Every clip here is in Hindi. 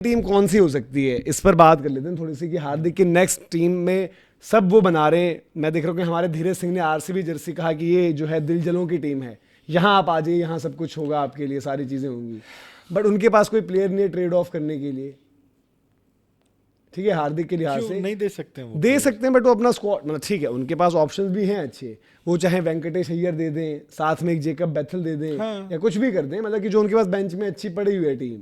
टीम कौन सी हो सकती है इस पर बात कर लेते हैं थोड़ी सी कि हार्दिक की नेक्स्ट टीम में सब वो बना रहे हैं। मैं देख रहा हूँ कि हमारे धीरज सिंह ने आरसीबी जर्सी कहा कि ये जो है दिल जलों की टीम है, यहाँ आप आ जाइए, यहाँ सब कुछ होगा आपके लिए, सारी चीज़ें होंगी। बट उनके पास कोई प्लेयर नहीं है ट्रेड ऑफ करने के लिए। ठीक है, हार्दिक के लिहाज से नहीं दे सकते हैं, वो दे सकते हैं, बट वो अपना स्क्वाड मतलब ठीक है, उनके पास ऑप्शंस भी हैं अच्छे। वो चाहे वेंकटेश अय्यर दे दें, साथ में एक जेकब बैथल दे दें, हाँ। या कुछ भी कर दें, मतलब कि जो उनके पास बेंच में अच्छी पड़ी हुई है टीम।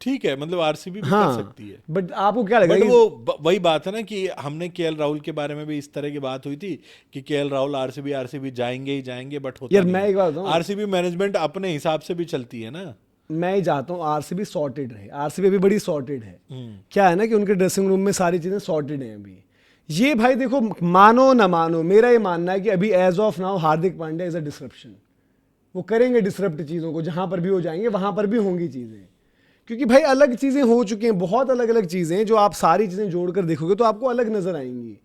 ठीक है, मतलब आरसीबी भी हाँ, कर सकती है। बट आपको क्या लगा बट कि वो वही बात है ना कि हमने केएल राहुल के बारे में भी इस तरह की बात हुई थी कि केएल राहुल आरसीबी जाएंगे ही जाएंगे, बट होता यार नहीं मैं है। एक बात बताऊं, आरसीबी मैनेजमेंट अपने हिसाब से भी चलती है ना। मैं ही चाहता हूँ आरसीबी सॉर्टेड रहे। आरसीबी अभी बड़ी सॉर्टेड है। क्या है ना कि उनके ड्रेसिंग रूम में सारी चीजें सॉर्टेड हैं अभी। ये भाई देखो, मानो ना मानो, मेरा ये मानना है कि अभी as of now Hardik Pandya is a disruption. वो करेंगे डिसरप्ट चीजों को, जहां पर भी वो जाएंगे वहां पर भी होंगी चीजें, क्योंकि भाई अलग चीजें हो चुकी हैं, बहुत अलग अलग चीजें हैं, जो आप सारी चीजें जोड़कर देखोगे तो आपको अलग नजर आएंगी।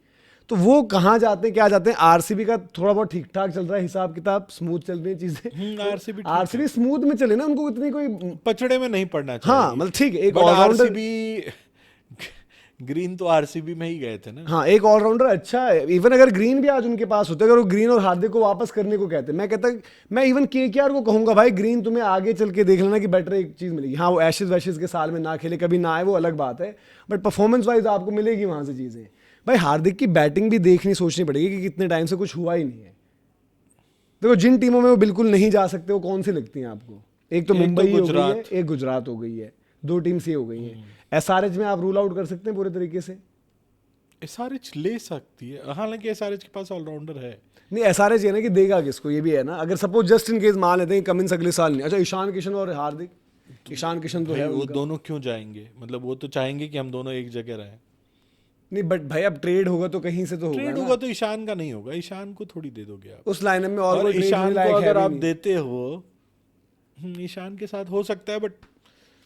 तो वो कहाँ जाते हैं, क्या जाते हैं। आरसीबी का थोड़ा बहुत ठीक ठाक चल रहा है, हिसाब किताब स्मूथ चल रही है चीजें। आरसीबी स्मूथ में चले ना, उनको इतनी कोई पचड़े में नहीं पड़ना चाहिए। हाँ मतलब ठीक है, एक बट ऑलराउंडर। आरसीबी ग्रीन तो आरसीबी में ही गए थे ना। हाँ, एक ऑलराउंडर अच्छा है। इवन अगर ग्रीन भी आज उनके पास होते, अगर वो ग्रीन और हार्दिक को वापस करने को कहते, मैं कहता, मैं इवन केकेआर को कहूंगा भाई ग्रीन तुम्हें आगे चल के देख लेना कि बेटर एक चीज मिलेगी। हाँ, वो एशेज वैशेज के साल में ना खेले, कभी ना आए, वो अलग बात है, बट परफॉर्मेंस वाइज आपको मिलेगी वहां से चीजें। भाई हार्दिक की बैटिंग भी देखनी, सोचनी पड़ेगी कि कितने टाइम से कुछ हुआ ही नहीं है। देखो जिन टीमों में वो बिल्कुल नहीं जा सकते वो कौन सी लगती हैं आपको? एक तो मुंबई हो गई है, एक गुजरात हो गई है, दो टीम्स ये हो गई हैं। एसआरएच में आप रूल आउट कर सकते हैं पूरे तरीके से। एसआरएच ले सकती है, हालांकि एसआरएच के पास ऑलराउंडर है। नहीं, एसआरएच ये ना कि देगा किसको, ये भी है ना। अगर सपोज जस्ट इन केस मान लेते हैं कमिंस अगले साल नहीं, अच्छा ईशान किशन और हार्दिक, ईशान किशन तो है वो उनका। दोनों क्यों जाएंगे? मतलब वो तो चाहेंगे कि हम दोनों एक जगह रहें। नहीं बट भाई अब ट्रेड होगा तो कहीं से तो होगा ट्रेड ना। होगा तो ईशान का नहीं होगा, ईशान को थोड़ी दे दोगे आप उस लाइनअप में और कोई ट्रेड ईशान होने को लायक है अगर भी आप नहीं। देते हो ईशान के साथ हो सकता है, बट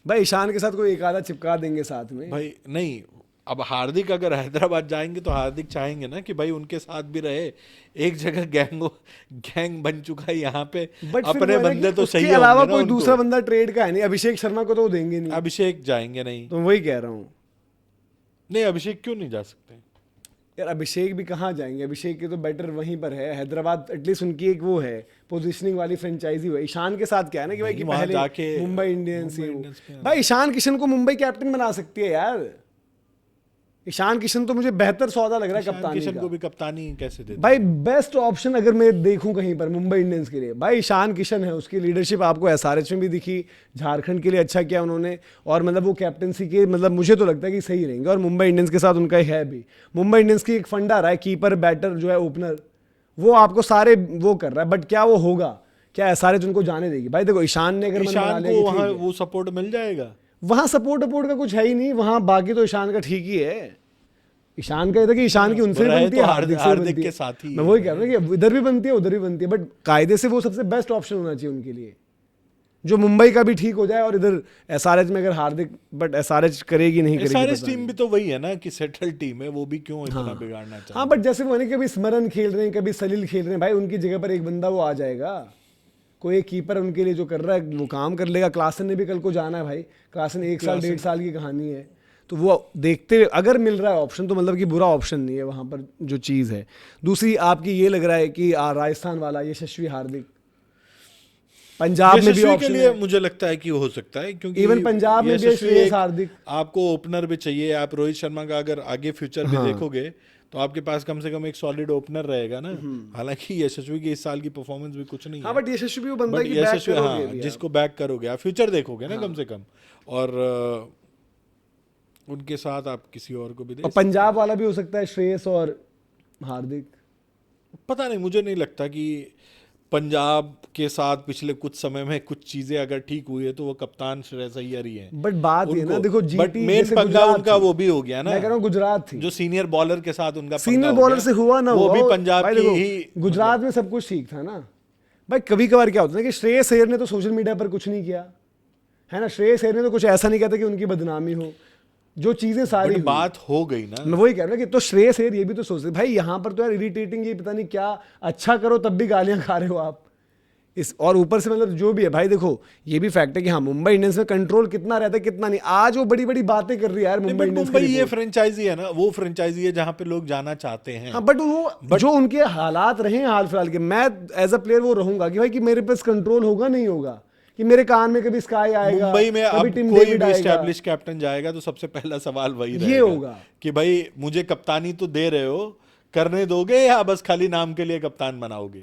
भाई ईशान के साथ कोई एक आधा चिपका देंगे साथ में। भाई नहीं। अब हार्दिक अगर हैदराबाद जाएंगे तो हार्दिक चाहेंगे ना कि भाई उनके साथ भी रहे। एक जगह गैंग बन चुका है यहाँ पे, बट अपने बंदे तो सही के अलावा होंगे ना कोई उनको। दूसरा बंदा ट्रेड का है नहीं। अभिषेक शर्मा को तो वो देंगे नहीं। अभिषेक जाएंगे नहीं, तो वही कह रहा हूँ नहीं अभिषेक क्यों नहीं जा सकते? यार, अभिषेक भी कहाँ जाएंगे? अभिषेक के तो बेटर वहीं पर है हैदराबाद, एटलीस्ट उनकी एक वो है पोजीशनिंग वाली फ्रेंचाइजी हुई। ईशान के साथ क्या है ना कि भाई कि वहाँ पहले जाके मुंबई इंडियंस ही इंडियंस में भाई ईशान किशन को मुंबई कैप्टन बना सकती है यार। ईशान किशन तो मुझे बेहतर सौदा लग रहा है कप्तानी किशन का। को भी कप्तानी कैसे देते? भाई बेस्ट ऑप्शन अगर मैं देखूं कहीं पर मुंबई इंडियंस के लिए, भाई ईशान किशन है। उसकी लीडरशिप आपको एसआरएच में भी दिखी, झारखंड के लिए अच्छा किया उन्होंने, और मतलब वो कैप्टनसी के मतलब मुझे तो लगता है कि सही रहेंगे। और मुंबई इंडियंस के साथ उनका है भी, मुंबई इंडियंस की एक फंडा रहा है, कीपर बैटर जो है ओपनर, वो आपको सारे वो कर रहा है। बट क्या वो होगा, क्या एसआरएच उनको जाने देगी? भाई देखो ईशान ने अगर ईशान को वहाँ वो सपोर्ट मिल जाएगा। वहां सपोर्ट वपोर्ट का कुछ है ही नहीं वहां, बाकी तो ईशान का ठीक ही है। ईशान का ये था कि ईशान की उनसे भी बनती है, हार्दिक से बनती है, साथ ही मैं वही कह रहा हूँ कि इधर भी बनती है उधर भी बनती है, बट कायदे से वो सबसे बेस्ट ऑप्शन होना चाहिए उनके लिए, जो मुंबई का भी ठीक हो जाए और इधर एसआरएच में अगर हार्दिक, बट एसआरएच करेगी नहीं करेगी। एसआरएच टीम भी तो वही है ना कि सेटल टीम है, वो भी क्यों इतना बिगाड़ना चाहते हैं। हाँ बट जैसे वो कभी स्मरण खेल रहे हैं, कभी सलील खेल रहे हैं, भाई उनकी जगह पर एक बंदा वो आ जाएगा, कोई एक कीपर उनके लिए जो कर रहा है वो काम कर लेगा। क्लासन ने भी कल को जाना है भाई, क्लासन 1 साल 1.5 साल की कहानी है, तो वो देखते हुए अगर मिल रहा है ऑप्शन तो मतलब कि बुरा ऑप्शन नहीं है वहाँ पर जो चीज़ है। दूसरी आपकी ये लग रहा है कि राजस्थान वाला यशस्वी हार्दिक, पंजाब में भी ऑप्शन के लिए मुझे लगता है कि हो सकता है, क्योंकि इवन पंजाब में भी श्रेयस हार्दिक। आपको ओपनर भी चाहिए, आप रोहित शर्मा का अगर आगे फ्यूचर भी देखोगे तो आपके पास कम से कम एक सॉलिड ओपनर रहेगा ना। हालांकि यशस्वी की इस साल की परफॉर्मेंस भी कुछ नहीं है, बट यशस्वी वो बंदा की बैक करोगे, जिसको बैक करोगे आप, फ्यूचर देखोगे ना कम से कम, और उनके साथ आप किसी और को भी दे। पंजाब वाला भी हो सकता है श्रेयस और हार्दिक। पता नहीं, मुझे नहीं लगता कि पंजाब के साथ पिछले कुछ समय में कुछ चीजें अगर ठीक हुई है तो वो कप्तान श्रेयस अय्यर ही है। बट बात ये ना देखो, जीटी मेन पंगा उनका वो भी हो गया ना, मैं कह रहा हूँ गुजरात थी, जो सीनियर बॉलर के साथ उनका सीनियर बॉलर से हुआ ना, वो भी पंजाब की ही। गुजरात में सब कुछ ठीक था ना भाई। कभी कभार क्या होता है कि श्रेयस अय्यर ने तो सोशल मीडिया पर कुछ नहीं किया है ना, श्रेयस अय्यर ने तो कुछ ऐसा नहीं किया था कि उनकी बदनामी हो, जो चीजें सारी बात हो गई ना। मैं वही कह रहा हूँ कि तो श्रेयस अय्यर ये भी तो सोचते भाई यहाँ पर तो यार इरिटेटिंग, ये पता नहीं क्या, अच्छा करो तब भी गालियां खा रहे हो आप, इस और ऊपर से मतलब जो भी है भाई, देखो ये भी फैक्ट है कि हाँ मुंबई इंडियंस में कंट्रोल कितना रहता है कितना नहीं। आज वो बड़ी बड़ी बातें कर रही है यार मुंबई इंडियंस मुंबई ये फ्रेंचाइजी है ना, वो फ्रेंचाइजी है जहां पे लोग जाना चाहते हैं। हाँ बट वो जो उनके हालात रहे हैं हाल फिलहाल के, मैं एज अ प्लेयर वो रहूंगा कि भाई कि मेरे पास कंट्रोल होगा नहीं होगा, कि मेरे कान में कभी स्काई आएगा, मुंबई में कभी अब टिम कोई डेविड भी आएगा। एस्टैब्लिश कैप्टन जाएगा तो सबसे पहला सवाल वही ये रहेगा होगा कि भाई मुझे कप्तानी तो दे रहे हो, करने दोगे या बस खाली नाम के लिए कप्तान बनाओगे,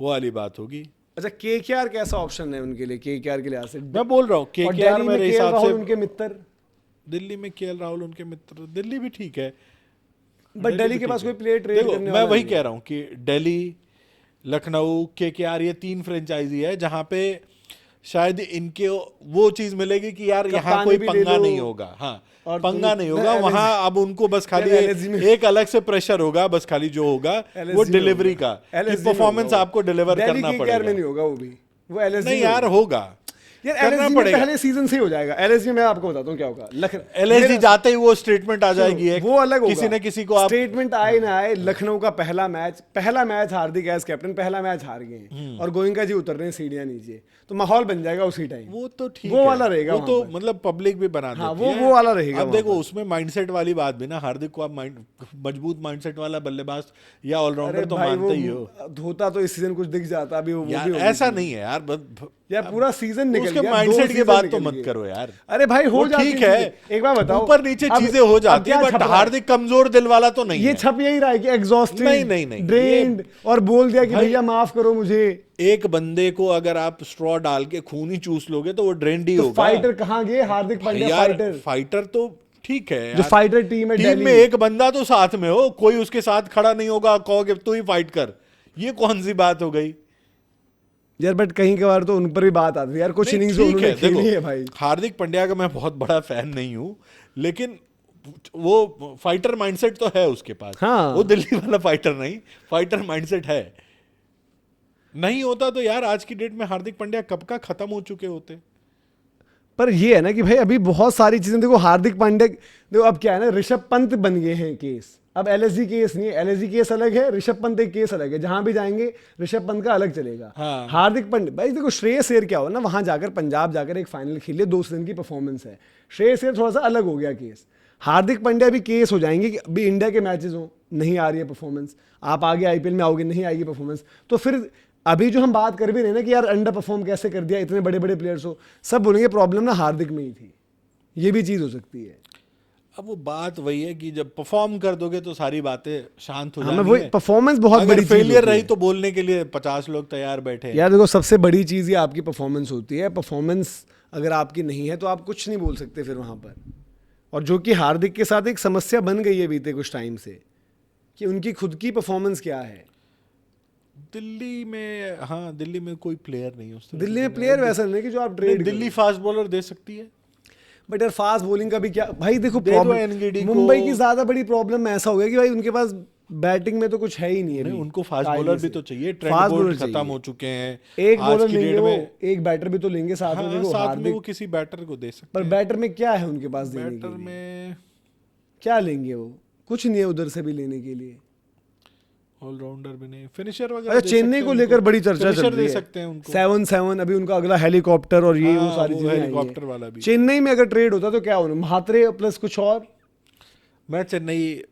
वो वाली बात होगी। अच्छा केकेआर कैसा ऑप्शन है उनके लिए, केकेआर के लिहाज से? मैं बोल रहा हूँ और केकेआर दिल्ली में मेरे केएल हिसाब राहुल से, उनके मित्र, दिल्ली में केएल राहुल उनके मित्र, दिल्ली भी ठीक है, बट दिल्ली के भी पास ठीक कोई है। प्लेयर ट्रेड देखो करने मैं वाला वही नहीं कह है। रहा हूँ कि दिल्ली, लखनऊ, केकेआर ये 3 फ्रेंचाइजी है जहां पे शायद इनके वो चीज मिलेगी कि यार यहाँ कप्तानी कोई भी ले पंगा लो। नहीं होगा। हाँ और पंगा नहीं होगा LSG वहां, अब उनको बस खाली यार LSG में एक अलग से प्रेशर होगा, बस खाली जो होगा LSG वो में डिलीवरी होगा। का, कि LSG में परफॉर्मेंस होगा वो। आपको डिलीवर दिल्ली करना केकेआर में पड़ेगा। नहीं होगा वो भी, वो एलएसजी नहीं में यार होगा। होगा, यार करना एलएसजी में पड़ेगा। पहले सीजन से ही हो जाएगा। एलएसजी में आपको बताता हूँ क्या होगा, एलएसजी जाते ही वो स्टेटमेंट आ जाएगी एक, वो अलग होगा। किसी न किसी को आप स्टेटमेंट आए ना आए, लखनऊ का पहला मैच हार्दिक एज कैप्टन पहला मैच हार गए हैं और गोइंका जी उतर रहे हैं सीढ़ियां नीचे, तो माहौल बन जाएगा उसी टाइम। वो तो ठीक वो है, वाला रहेगा वो वहाँ तो पर। मतलब पब्लिक भी बना हाँ, देती है। वो वाला रहेगा अब वहाँ देखो पर। उसमें माइंडसेट वाली बात भी ना, हार्दिक को आप मजबूत माइंडसेट वाला बल्लेबाज या ऑलराउंडर अरे तो भाई मानते ही हो वो धोता तो इस सीजन कुछ दिख जाता, अभी वो यार, भी हो गई ऐसा थी। नहीं है यार, यार पूरा सीजन निकल उसके गया, माइंडसेट 2 की सीजन बात तो निकल मत गए। करो यार। अरे भाई हो वो जाती ठीक है, चीजें। एक बार बताओ, ऊपर नीचे अब- चीजें हो अब जाती है, क्या बट छप रहा है? हार्दिक कमजोर दिल वाला तो नहीं ये है। छप यही रहा है कि एग्जॉस्टेड, नहीं, ड्रेन्ड, और बोल दिया कि भाई- भैया माफ करो मुझे। एक बंदे को अगर आप स्ट्रॉ डाल के खून ही चूस लोगे तो वो ड्रेंड ही तो होगा। फाइटर कहाँ गए? हार्दिक पांड्या यार फाइटर, फाइटर तो ठीक है जो यार, फाइटर टीम है टीम दिल्ली में एक बंदा तो साथ में हो, कोई उसके साथ खड़ा नहीं होगा, कहोगे तू ही फाइट कर, ये कौन सी बात हो गई यार? बट कहीं के बार तो उन पर भी बात आती है यार, कुछ नहीं, इनिंग्स ठीक उन्होंने है, खेली देखो, है भाई। हार्दिक पांड्या का मैं बहुत बड़ा फैन नहीं हूं, लेकिन वो फाइटर माइंडसेट तो है उसके पास। हाँ। वो दिल्ली वाला फाइटर नहीं, फाइटर माइंडसेट है। नहीं होता तो यार आज की डेट में हार्दिक पांड्या कब का खत्म हो चुके होते। पर ये है ना कि भाई अभी बहुत सारी चीजें, देखो हार्दिक पांड्या, देखो अब क्या है ना, ऋषभ पंत बन गए हैं केस, अब एलएसजी केस नहीं है, एलएसजी केस अलग है, ऋषभ पंत एक केस अलग है, जहां भी जाएंगे ऋषभ पंत का अलग चलेगा। हाँ। हार्दिक पांड्या भाई देखो, श्रेयस अय्यर क्या हो ना, वहां जाकर पंजाब जाकर एक फाइनल खेले, 2 सीजन की परफॉर्मेंस है, श्रेयस अय्यर थोड़ा सा अलग हो गया केस। हार्दिक पांड्या भी केस हो जाएंगे कि अभी इंडिया के मैचेस हो, नहीं आ रही है परफॉर्मेंस, आप आगे आईपीएल में आओगे, नहीं आएगी परफॉर्मेंस, तो फिर अभी जो हम बात कर भी रहे हैं ना कि यार अंडर परफॉर्म कैसे कर दिया, इतने बड़े बड़े प्लेयर्स हो, सब बोलेंगे प्रॉब्लम ना हार्दिक में ही थी। ये भी चीज हो सकती है। अब वो बात वही है कि जब परफॉर्म कर दोगे तो सारी बातें शांत हो हमें जानी वही है। परफॉर्मेंस बहुत अगर बड़ी चीज फेलियर होती रही है। तो बोलने के लिए 50 लोग तैयार बैठे हैं। यार देखो सबसे बड़ी चीज ये आपकी परफॉर्मेंस होती है, परफॉर्मेंस अगर आपकी नहीं है तो आप कुछ नहीं बोल सकते फिर वहां पर। और जो कि हार्दिक के साथ एक समस्या बन गई है बीते कुछ टाइम से, कि उनकी खुद की परफॉर्मेंस क्या है। दिल्ली में, हाँ दिल्ली में कोई प्लेयर नहीं है उस तरह दिल्ली से। में प्लेयर वैसा नहीं है कि जो आप नहीं, ट्रेड दिल्ली फास्ट बॉलर दे सकती है। बट यार फास्ट बॉलिंग का भी क्या भाई, देखो दे दो प्रॉब्लम NGD को। मुंबई की ज्यादा बड़ी प्रॉब्लम ऐसा हो गया कि भाई उनके पास बैटिंग में तो कुछ है ही नहीं है। नहीं, उनको फास्ट बॉलर भी तो चाहिए, ट्रेंड फास्ट बोल्ट बॉलर खत्म चाहिए। हो चुके हैं एक आज बॉलर की लेंगे डेट वो, में। एक बैटर भी तो लेंगे साथ में। हाँ, देखो साथ में हार्दिक, वो किसी बैटर को दे सकते पर हैं। बैटर में क्या है उनके पास देने के बैटर लिए? में क्या लेंगे वो? कुछ नहीं है उधर से भी लेने के लिए। ऑलराउंडर भी नहीं, फिनिशर वगैरह अच्छा दे चेन्नई सकते को हैं लेकर उनको। बड़ी चर्चा चल फिनिशर रही दे है। सकते हैं उनको। 7-7 अभी उनका अगला हेलीकॉप्टर और ये वो हाँ, सारी वो चीजें आई हेलीकॉप्टर हैं। वाला भी। चेन्नई में अगर ट्रेड होता तो क्या होना, म्हात्रे प्लस कुछ और? मैं चेन्नई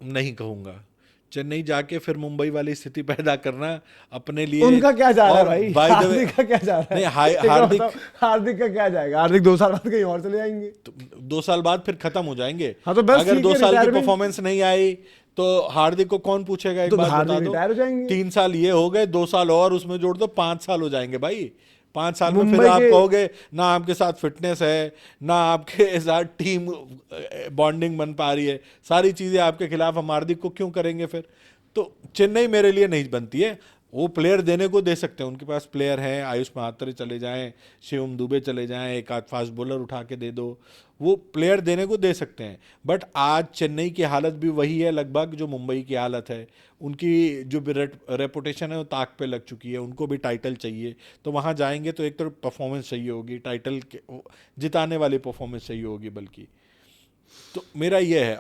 नहीं कहूंगा, चेन्नई जाके फिर मुंबई वाली स्थिति पैदा करना अपने लिए। उनका क्या जा रहा है और भाई? by the way- हार्दिक का क्या जा रहा है? नहीं, एक बार हार्दिक बताओ, हार्दिक का क्या जाएगा? हार्दिक 2 साल बाद कहीं और चले जाएंगे। तो 2 साल बाद फिर खत्म हो जाएंगे। हाँ तो बस अगर ठीक 2 है, साल की retirement- परफॉर्मेंस नहीं आई तो हार्दिक को कौन पूछेगा? एक तो बात हार्दिक बता दो। रिटायर हो जाएंगे। 3 साल ये हो गए, 2 साल और उसमें जोड़ दो, 5 साल हो जाएंगे भाई। 5 साल में फिर मुंबई आप के- कहोगे ना आपके साथ फिटनेस है, ना आपके साथ टीम बॉन्डिंग बन पा रही है, सारी चीजें आपके खिलाफ, हम हार्दिक को क्यों करेंगे फिर? तो चेन्नई मेरे लिए नहीं बनती है। वो प्लेयर देने को दे सकते हैं, उनके पास प्लेयर हैं, आयुष महात्रे चले जाएं, शिवम दुबे चले जाएं, एक आध फास्ट बॉलर उठा के दे दो, वो प्लेयर देने को दे सकते हैं। बट आज चेन्नई की हालत भी वही है लगभग जो मुंबई की हालत है। उनकी जो रेपुटेशन है वो ताक पे लग चुकी है, उनको भी टाइटल चाहिए। तो वहाँ जाएंगे तो एक तो परफॉर्मेंस चाहिए होगी, टाइटल जिताने वाली परफॉर्मेंस चाहिए होगी बल्कि। तो मेरा ये है।